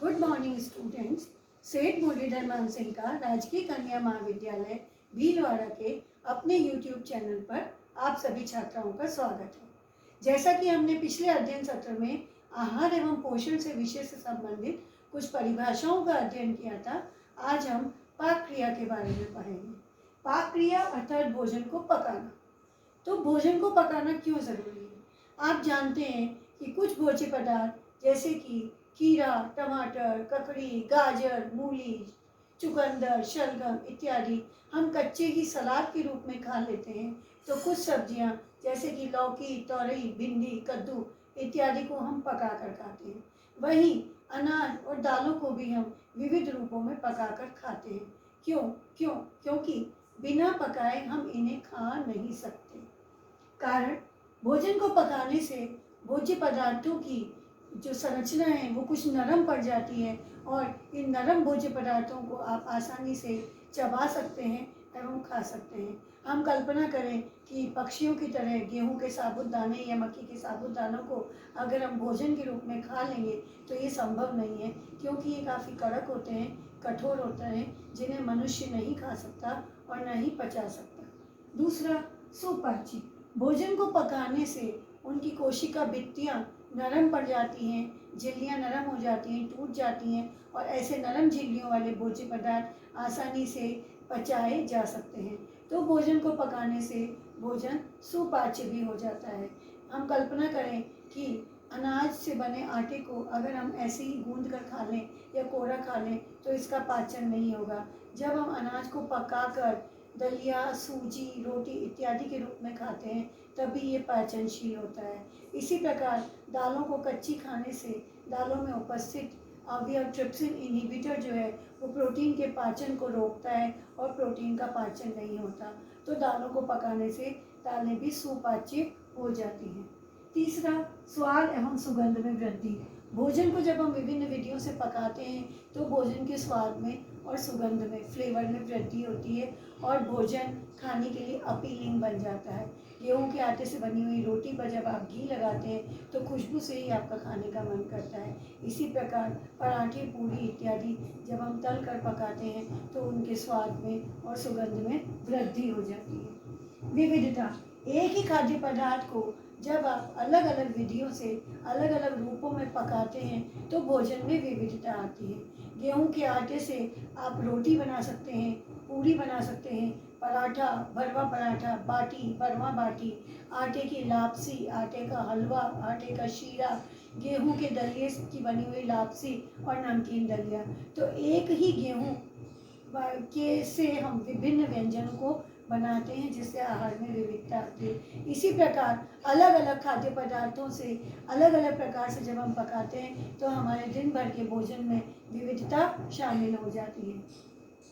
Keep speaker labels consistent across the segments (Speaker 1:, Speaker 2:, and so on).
Speaker 1: Good morning students. सेठ मुरलीधर मानसिंह का राजकीय कन्या महाविद्यालय भीलवाड़ा के अपने यूट्यूब चैनल पर आप सभी छात्राओं का स्वागत है। जैसा कि हमने पिछले अध्ययन सत्र में आहार एवं पोषण से विषय से संबंधित कुछ परिभाषाओं का अध्ययन किया था, आज हम पाक क्रिया के बारे में पढ़ेंगे। पाक क्रिया अर्थात भोजन को पकाना। तो भोजन को पकाना क्यों ज़रूरी है? आप जानते हैं कि कुछ भोज्य पदार्थ जैसे कि खीरा, टमाटर, ककड़ी, गाजर, मूली, चुकंदर, शलगम इत्यादि हम कच्चे ही सलाद के रूप में खा लेते हैं। तो कुछ सब्जियां जैसे कि लौकी, तोरई, भिंडी, कद्दू इत्यादि को हम पका कर खाते हैं। वहीं अनाज और दालों को भी हम विविध रूपों में पकाकर खाते हैं। क्यों? क्योंकि बिना पकाए हम इन्हें खा नहीं सकते। कारण भोजन को पकाने से भोज्य पदार्थों की जो संरचना है वो कुछ नरम पड़ जाती है और इन नरम भोज्य पदार्थों को आप आसानी से चबा सकते हैं एवं खा सकते हैं। हम कल्पना करें कि पक्षियों की तरह गेहूं के साबुत दाने या मक्की के साबुत दानों को अगर हम भोजन के रूप में खा लेंगे तो ये संभव नहीं है, क्योंकि ये काफ़ी कड़क होते हैं, कठोर होते हैं, जिन्हें मनुष्य नहीं खा सकता और न ही पचा सकता। दूसरा, सुपाच्य। भोजन को पकाने से उनकी कोशिका भित्तियाँ नरम पड़ जाती हैं, झिल्लियाँ नरम हो जाती हैं, टूट जाती हैं और ऐसे नरम झिल्लियों वाले भोज्य पदार्थ आसानी से पचाए जा सकते हैं। तो भोजन को पकाने से भोजन सुपाच्य भी हो जाता है। हम कल्पना करें कि अनाज से बने आटे को अगर हम ऐसे ही गूंद कर खा लें या कोरा खा लें तो इसका पाचन नहीं होगा। जब हम अनाज को पकाकर दलिया, सूजी, रोटी इत्यादि के रूप में खाते हैं तभी ये पाचनशील होता है। इसी प्रकार दालों को कच्ची खाने से दालों में उपस्थित अवयव ट्रिप्सिन इनहिबिटर जो है वो प्रोटीन के पाचन को रोकता है और प्रोटीन का पाचन नहीं होता। तो दालों को पकाने से दालें भी सुपाच्य हो जाती हैं। तीसरा, स्वाद एवं सुगंध में वृद्धि। भोजन को जब हम विभिन्न विधियों से पकाते हैं तो भोजन के स्वाद में और सुगंध में, फ्लेवर में वृद्धि होती है और भोजन खाने के लिए अपीलिंग बन जाता है। गेहूं के आटे से बनी हुई रोटी पर जब आप घी लगाते हैं तो खुशबू से ही आपका खाने का मन करता है। इसी प्रकार पराठे, पूरी इत्यादि जब हम तल कर पकाते हैं तो उनके स्वाद में और सुगंध में वृद्धि हो जाती है। विविधता। एक ही खाद्य पदार्थ को जब आप अलग अलग विधियों से अलग अलग रूपों में पकाते हैं तो भोजन में विविधता आती है। गेहूं के आटे से आप रोटी बना सकते हैं, पूरी बना सकते हैं, पराठा, भरवा पराठा, बाटी, भरवा बाटी, आटे की लापसी, आटे का हलवा, आटे का शीरा, गेहूं के दलिए की बनी हुई लापसी और नमकीन दलिया। तो एक ही गेहूं के से हम विभिन्न व्यंजनों को बनाते हैं जिससे आहार में विविधता आती है। इसी प्रकार अलग अलग खाद्य पदार्थों से अलग अलग प्रकार से जब हम पकाते हैं तो हमारे दिन भर के भोजन में विविधता शामिल हो जाती है।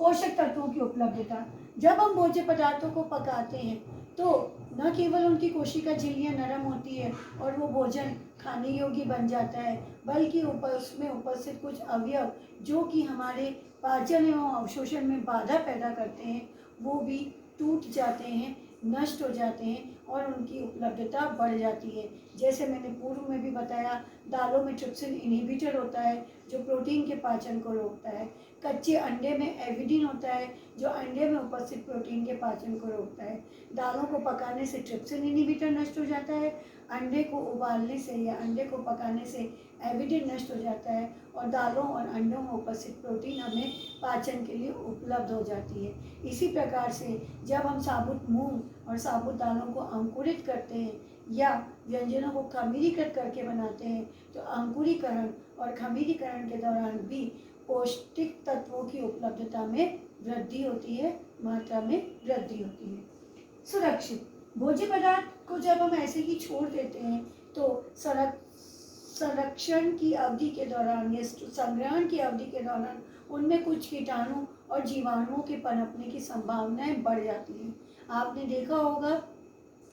Speaker 1: पोषक तत्वों की उपलब्धता। जब हम भोज्य पदार्थों को पकाते हैं तो न केवल उनकी कोशिका झिल्लियाँ नरम होती है और वो भोजन खाने योग्य बन जाता है, बल्कि उसमें उपस्थित कुछ अवयव जो कि हमारे पाचन एवं अवशोषण में बाधा पैदा करते हैं वो भी टूट जाते हैं, नष्ट हो जाते हैं और उनकी उपलब्धता बढ़ जाती है। जैसे मैंने पूर्व में भी बताया, दालों में ट्रिप्सिन इनहिबिटर होता है जो प्रोटीन के पाचन को रोकता है। कच्चे अंडे में एविडिन होता है जो अंडे में उपस्थित प्रोटीन के पाचन को रोकता है। दालों को पकाने से ट्रिप्सिन इनहिबिटर नष्ट हो जाता है, अंडे को उबालने से या अंडे को पकाने से एविडिन नष्ट हो जाता है और दालों और अंडों में उपस्थित प्रोटीन हमें पाचन के लिए उपलब्ध हो जाती है। इसी प्रकार से जब हम साबुत मूंग और साबुत दालों को अंकुरित करते हैं या व्यंजनों को खमीरीकृत करके बनाते हैं तो अंकुरीकरण और खमीरीकरण के दौरान भी पौष्टिक तत्वों की उपलब्धता में वृद्धि होती है, मात्रा में वृद्धि होती है। सुरक्षित। भोज्य पदार्थ को जब हम ऐसे ही छोड़ देते हैं तो संरक्षण की अवधि के दौरान या संग्रहण की अवधि के दौरान उनमें कुछ कीटाणु और जीवाणुओं के पनपने की संभावनाएं बढ़ जाती हैं। आपने देखा होगा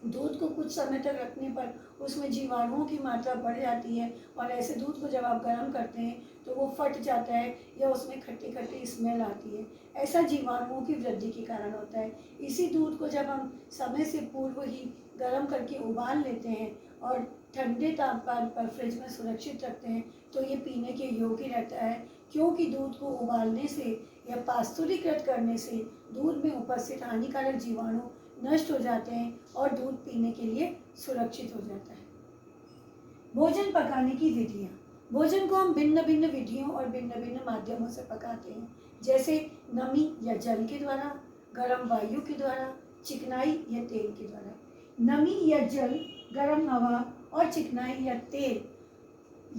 Speaker 1: दूध को कुछ समय तक रखने पर उसमें जीवाणुओं की मात्रा बढ़ जाती है और ऐसे दूध को जब आप गर्म करते हैं तो वो फट जाता है या उसमें खट्टी खट्टी स्मेल आती है। ऐसा जीवाणुओं की वृद्धि के कारण होता है। इसी दूध को जब हम समय से पूर्व ही गर्म करके उबाल लेते हैं और ठंडे तापमान पर फ्रिज में सुरक्षित रखते हैं तो ये पीने के योग्य रहता है, क्योंकि दूध को उबालने से या पास्तुरीकृत करने से दूध में उपस्थित हानिकारक जीवाणु नष्ट हो जाते हैं और दूध पीने के लिए सुरक्षित हो जाता है। भोजन पकाने की विधियाँ। भोजन को हम भिन्न भिन्न विधियों और भिन्न भिन्न माध्यमों से पकाते हैं, जैसे नमी या जल के द्वारा, गर्म वायु के द्वारा, चिकनाई या तेल के द्वारा। नमी या जल, गर्म हवा और चिकनाई या तेल,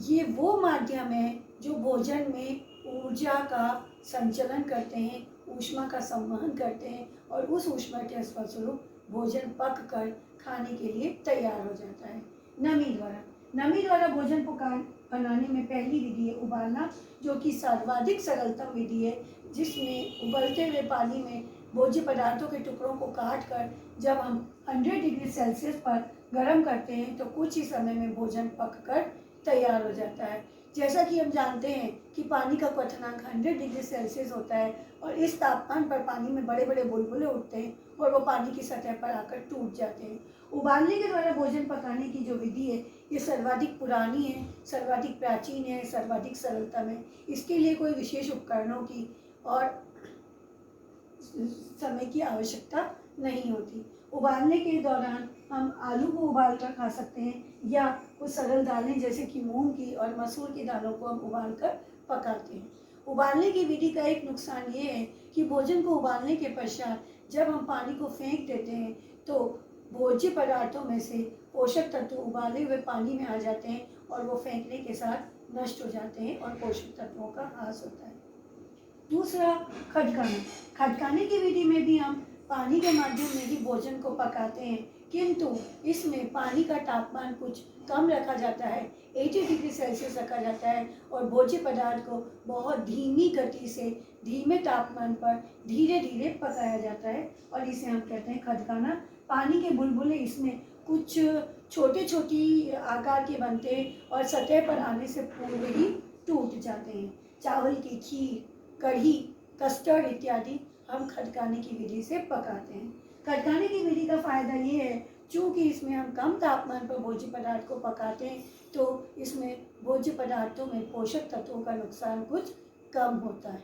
Speaker 1: ये वो माध्यम है जो भोजन में ऊर्जा का संचलन करते हैं, ऊष्मा का संवहन करते हैं और उस ऊष्मा के फलस्वरूप भोजन पक कर खाने के लिए तैयार हो जाता है। नमी द्वारा। नमी द्वारा भोजन को बनाने में पहली विधि है उबालना, जो कि सर्वाधिक सरलतम विधि है, जिसमें उबलते हुए पानी में भोज्य पदार्थों के टुकड़ों को काट कर जब हम 100 डिग्री सेल्सियस पर गर्म करते हैं तो कुछ ही समय में भोजन पककर तैयार हो जाता है। जैसा कि हम जानते हैं कि पानी का क्वथनांक 100 डिग्री सेल्सियस होता है और इस तापमान पर पानी में बड़े बड़े बुलबुले उठते हैं और वो पानी की सतह पर आकर टूट जाते हैं। उबालने के द्वारा भोजन पकाने की जो विधि है ये सर्वाधिक पुरानी है, सर्वाधिक प्राचीन है, सर्वाधिक सरलतम है। इसके लिए कोई विशेष उपकरणों की और समय की आवश्यकता नहीं होती। उबालने के दौरान हम आलू को उबाल कर खा सकते हैं या कुछ सरल दालें जैसे कि मूंग की और मसूर की दालों को हम उबाल कर पकाते हैं। उबालने की विधि का एक नुकसान ये है कि भोजन को उबालने के पश्चात जब हम पानी को फेंक देते हैं तो भोज्य पदार्थों में से पोषक तत्व उबाले हुए पानी में आ जाते हैं और वो फेंकने के साथ नष्ट हो जाते हैं और पोषक तत्वों का ह्रास होता है। दूसरा, खदकाना। खदकाने की विधि में भी हम पानी के माध्यम में ही भोजन को पकाते हैं, किंतु इसमें पानी का तापमान कुछ कम रखा जाता है, 80 डिग्री सेल्सियस रखा जाता है और भोज्य पदार्थ को बहुत धीमी गति से धीमे तापमान पर धीरे धीरे पकाया जाता है और इसे हम कहते हैं खदकाना। पानी के बुलबुले इसमें कुछ छोटे छोटी आकार के बनते हैं और सतह पर आने से पूर्व ही टूट जाते हैं। चावल की खीर, कढ़ी, कस्टर्ड इत्यादि हम खदकाने की विधि से पकाते हैं। खदकाने की विधि का फायदा ये है, चूँकि इसमें हम कम तापमान पर भोज्य पदार्थ को पकाते हैं तो इसमें भोज्य पदार्थों में पोषक तत्वों का नुकसान कुछ कम होता है।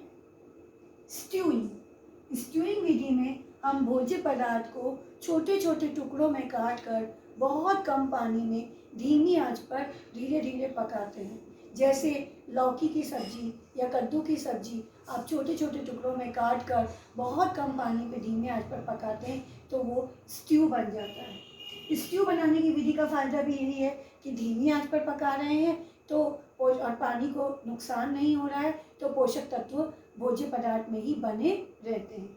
Speaker 1: स्ट्यूइंग विधि में हम भोज्य पदार्थ को छोटे छोटे टुकड़ों में काट कर बहुत कम पानी में धीमी आंच पर धीरे धीरे पकाते हैं। जैसे लौकी की सब्जी या कद्दू की सब्जी आप छोटे छोटे टुकड़ों में काट कर बहुत कम पानी में धीमी आंच पर पकाते हैं तो वो स्ट्यू बन जाता है। स्ट्यू बनाने की विधि का फायदा भी यही है कि धीमी आंच पर पका रहे हैं तो और पानी को नुकसान नहीं हो रहा है तो पोषक तत्व भोज्य पदार्थ में ही बने रहते हैं।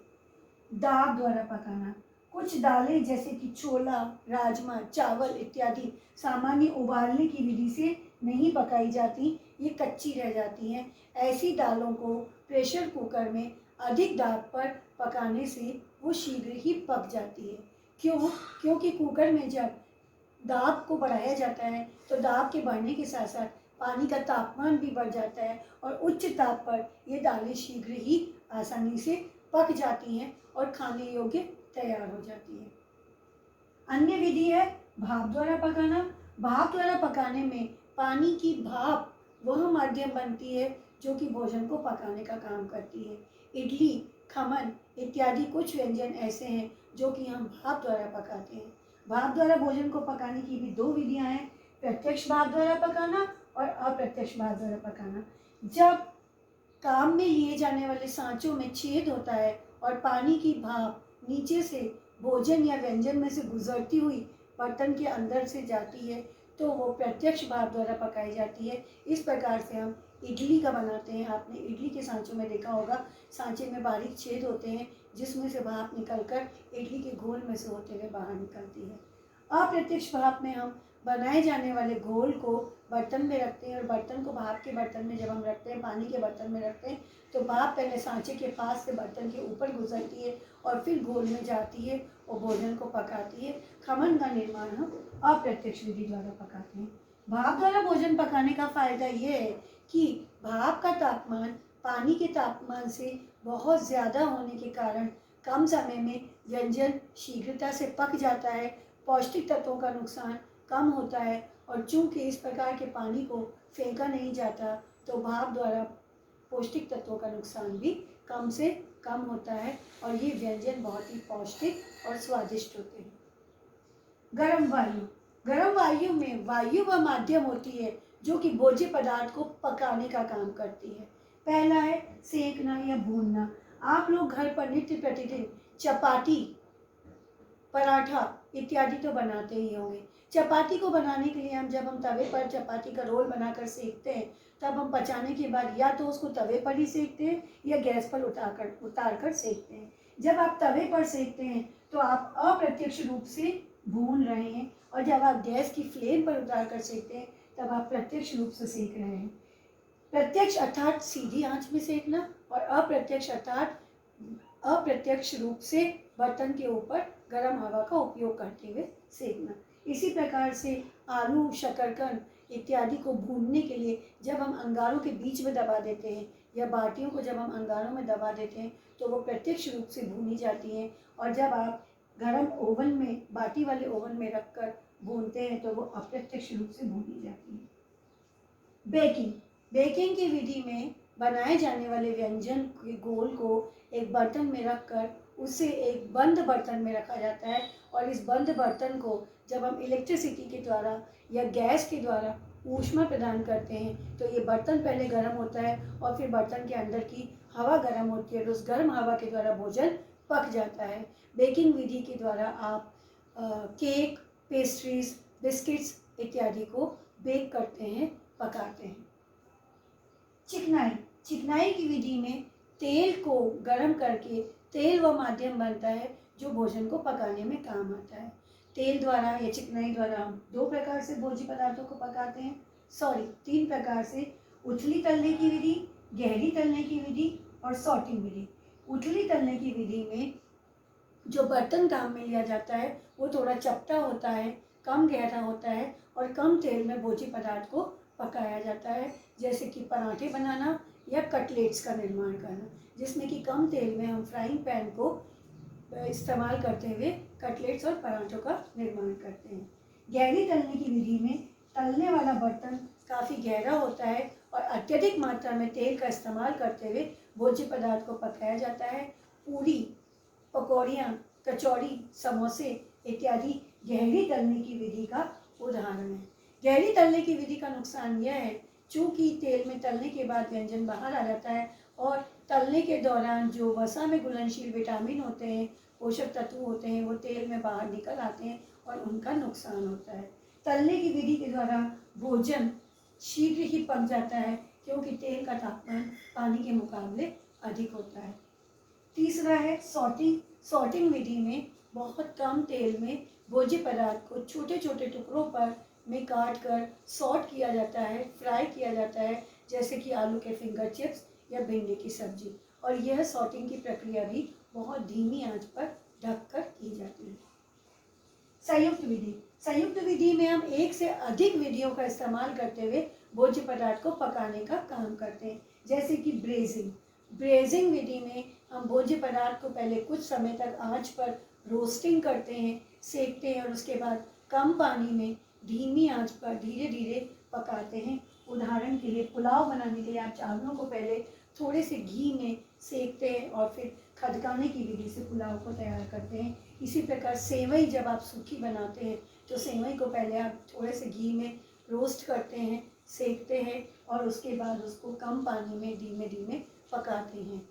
Speaker 1: दाब द्वारा पकाना। कुछ दालें जैसे कि छोला, राजमा, चावल इत्यादि सामान्य उबालने की विधि से नहीं पकाई जाती, ये कच्ची रह जाती हैं। ऐसी दालों को प्रेशर कुकर में अधिक दाब पर पकाने से वो शीघ्र ही पक जाती है। क्योंकि कुकर में जब दाब को बढ़ाया जाता है तो दाब के बढ़ने के साथ साथ पानी का तापमान भी बढ़ जाता है और उच्च ताप पर ये दालें शीघ्र ही आसानी से पक जाती हैं और खाने योग्य तैयार हो जाती है। अन्य विधि है भाप द्वारा पकाना। भाप द्वारा पकाने में पानी की भाप वह माध्यम बनती है जो कि भोजन को पकाने का काम करती है। इडली, खमन इत्यादि कुछ व्यंजन ऐसे हैं जो कि हम भाप द्वारा पकाते हैं। भाप द्वारा भोजन को पकाने की भी दो विधियां हैं, प्रत्यक्ष भाप द्वारा पकाना और अप्रत्यक्ष भाप द्वारा पकाना। जब काम में लिए जाने वाले सांचों में छेद होता है और पानी की भाप नीचे से भोजन या व्यंजन में से गुजरती हुई बर्तन के अंदर से जाती है तो वो प्रत्यक्ष भाप द्वारा पकाई जाती है। इस प्रकार से हम इडली का बनाते हैं। आपने इडली के सांचों में देखा होगा, सांचे में बारीक छेद होते हैं जिसमें से भाप निकलकर इडली के घोल में से होते हुए बाहर निकलती है। अप्रत्यक्ष भाप में हम बनाए जाने वाले घोल को बर्तन में रखते हैं और बर्तन को भाप के बर्तन में जब हम रखते हैं, पानी के बर्तन में रखते हैं तो भाप पहले सांचे के पास से बर्तन के ऊपर गुजरती है और फिर घोल में जाती है और भोजन को पकाती है। खमन का निर्माण हम अप्रत्यक्ष विधि द्वारा पकाते हैं। भाप द्वारा भोजन पकाने का फायदा ये है कि भाप का तापमान पानी के तापमान से बहुत ज़्यादा होने के कारण कम समय में व्यंजन शीघ्रता से पक जाता है, पौष्टिक तत्वों का नुकसान कम होता है और चूंकि इस प्रकार के पानी को फेंका नहीं जाता तो भाप द्वारा पौष्टिक तत्वों का नुकसान भी कम से कम होता है और ये व्यंजन बहुत ही पौष्टिक और स्वादिष्ट होते हैं। गर्म वायु। गर्म वायु में वायु व माध्यम होती है जो कि भोज्य पदार्थ को पकाने का काम करती है। पहला है सेकना या भूनना। आप लोग घर पर नित्य प्रतिदिन चपाती, पराठा इत्यादि तो बनाते ही होंगे। चपाती को बनाने के लिए जब हम तवे पर चपाती का रोल बनाकर सेकते हैं तब हम पचाने के बाद या तो उसको तवे पर ही सेकते हैं या गैस पर उतार कर सेकते हैं। जब आप तवे पर सेकते हैं तो आप अप्रत्यक्ष रूप से भून रहे हैं और जब आप गैस की फ्लेम पर उतार कर सेकते हैं तब आप प्रत्यक्ष रूप से सेक रहे हैं। प्रत्यक्ष अर्थात सीधी आंच में सेकना और अप्रत्यक्ष अर्थात अप्रत्यक्ष रूप से बर्तन के ऊपर गर्म हवा का उपयोग करते हुए सेकना। इसी प्रकार से आलू, शकरकंद इत्यादि को भूनने के लिए जब हम अंगारों के बीच में दबा देते हैं या बाटियों को जब हम अंगारों में दबा देते हैं तो वो प्रत्यक्ष रूप से भूनी जाती हैं और जब आप गर्म ओवन में, बाटी वाले ओवन में रखकर भूनते हैं तो वो अप्रत्यक्ष रूप से भूनी जाती है। बेकिंग। बेकिंग की विधि में बनाए जाने वाले व्यंजन के घोल को एक बर्तन में रखकर उसे एक बंद बर्तन में रखा जाता है और इस बंद बर्तन को जब हम इलेक्ट्रिसिटी के द्वारा या गैस के द्वारा ऊष्मा प्रदान करते हैं तो ये बर्तन पहले गर्म होता है और फिर बर्तन के अंदर की हवा गर्म होती है और उस गर्म हवा के द्वारा भोजन पक जाता है। बेकिंग विधि के द्वारा आप केक, पेस्ट्रीज, बिस्किट्स इत्यादि को बेक करते हैं, पकाते हैं। चिकनाई। चिकनाई की विधि में तेल को गर्म करके तेल व माध्यम बनता है जो भोजन को पकाने में काम आता है। तेल द्वारा या चिकनाई द्वारा हम 2 प्रकार से भोज्य पदार्थों को पकाते हैं, 3 प्रकार से। उथली तलने की विधि, गहरी तलने की विधि और सॉर्टिंग विधि। उथली तलने की विधि में जो बर्तन काम में लिया जाता है वो थोड़ा चपटा होता है, कम गहरा होता है और कम तेल में भोज्य पदार्थ को पकाया जाता है, जैसे कि पराठे बनाना या कटलेट्स का निर्माण करना, जिसमें कि कम तेल में हम फ्राइंग पैन को इस्तेमाल करते हुए कटलेट्स और पराठों का निर्माण करते हैं। गहरी तलने की विधि में तलने वाला बर्तन काफ़ी गहरा होता है और अत्यधिक मात्रा में तेल का इस्तेमाल करते हुए भोज्य पदार्थ को पकाया जाता है। पूरी, पकौड़ियाँ, कचौड़ी, समोसे इत्यादि गहरी तलने की विधि का उदाहरण है। गहरी तलने की विधि का नुकसान यह है, चूँकि तेल में तलने के बाद व्यंजन बाहर आ जाता है और तलने के दौरान जो वसा में घुलनशील विटामिन होते हैं, पोषक तत्व होते हैं, वो तेल में बाहर निकल आते हैं और उनका नुकसान होता है। तलने की विधि के द्वारा भोजन शीघ्र ही पक जाता है क्योंकि तेल का तापमान पानी के मुकाबले अधिक होता है। तीसरा है सॉर्टिंग। सॉर्टिंग विधि में बहुत कम तेल में भोज्य पदार्थ को छोटे छोटे टुकड़ों पर में काट कर सॉर्ट किया जाता है, फ्राई किया जाता है, जैसे कि आलू के फिंगर चिप्स या भिंडी की सब्जी। और यह सॉर्टिंग की प्रक्रिया भी बहुत धीमी आंच पर ढककर की जाती है। संयुक्त विधि। संयुक्त विधि में हम एक से अधिक विधियों का इस्तेमाल करते हुए भोज्य पदार्थ को पकाने का काम करते हैं, जैसे कि ब्रेजिंग। ब्रेजिंग विधि में हम भोज्य पदार्थ को पहले कुछ समय तक आंच पर रोस्टिंग करते हैं, सेकते हैं और उसके बाद कम पानी में धीमी आंच पर धीरे धीरे पकाते हैं। उदाहरण के लिए पुलाव बनाने के लिए आप चावलों को पहले थोड़े से घी में सेकते हैं और फिर खदकाने की विधि से पुलाव को तैयार करते हैं। इसी प्रकार सेवई जब आप सूखी बनाते हैं तो सेवई को पहले आप थोड़े से घी में रोस्ट करते हैं, सेकते हैं और उसके बाद उसको कम पानी में धीमे धीमे पकाते हैं।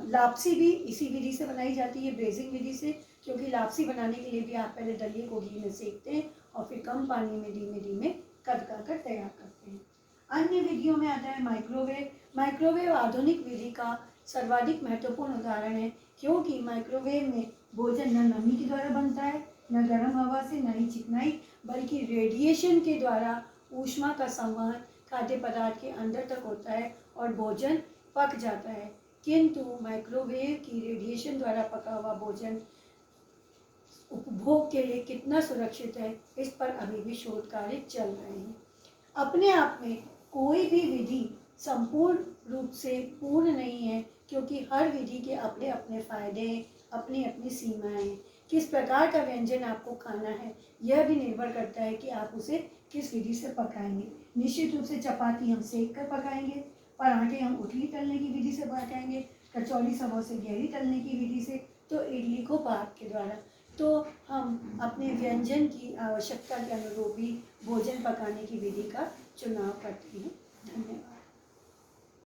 Speaker 1: लापसी भी इसी विधि से बनाई जाती है, ब्रेजिंग विधि से, क्योंकि लापसी बनाने के लिए भी आप पहले दलिए को घी में सेकते हैं और फिर कम पानी में धीमे धीमे खदका कर तैयार करते हैं। अन्य विधियों में आता है माइक्रोवेव। माइक्रोवेव आधुनिक विधि का सर्वाधिक महत्वपूर्ण उदाहरण है, क्योंकि माइक्रोवेव में भोजन न नमी के द्वारा बनता है, न गर्म हवा से, न ही चिकनाई, बल्कि रेडिएशन के द्वारा ऊष्मा का संवहन खाद्य पदार्थ के अंदर तक होता है और भोजन पक जाता है। किंतु माइक्रोवेव की रेडिएशन द्वारा पका हुआ भोजन उपभोग के लिए कितना सुरक्षित है, इस पर अभी भी शोध कार्य चल रहे हैं। अपने आप में कोई भी विधि संपूर्ण रूप से पूर्ण नहीं है, क्योंकि हर विधि के अपने अपने फायदे हैं, अपनी अपनी सीमाएं हैं। किस प्रकार का व्यंजन आपको खाना है यह भी निर्भर करता है कि आप उसे किस विधि से पकाएंगे। निश्चित रूप से चपाती हम सेक कर पकाएंगे, पराठे हम उथली तलने की विधि से पकाएंगे, कचौड़ी सबों से गहरी तलने की विधि से, तो इडली को भाप के द्वारा। तो हम अपने व्यंजन की आवश्यकता के अनुरूप ही भोजन पकाने की विधि का चुनाव करते हैं। धन्यवाद।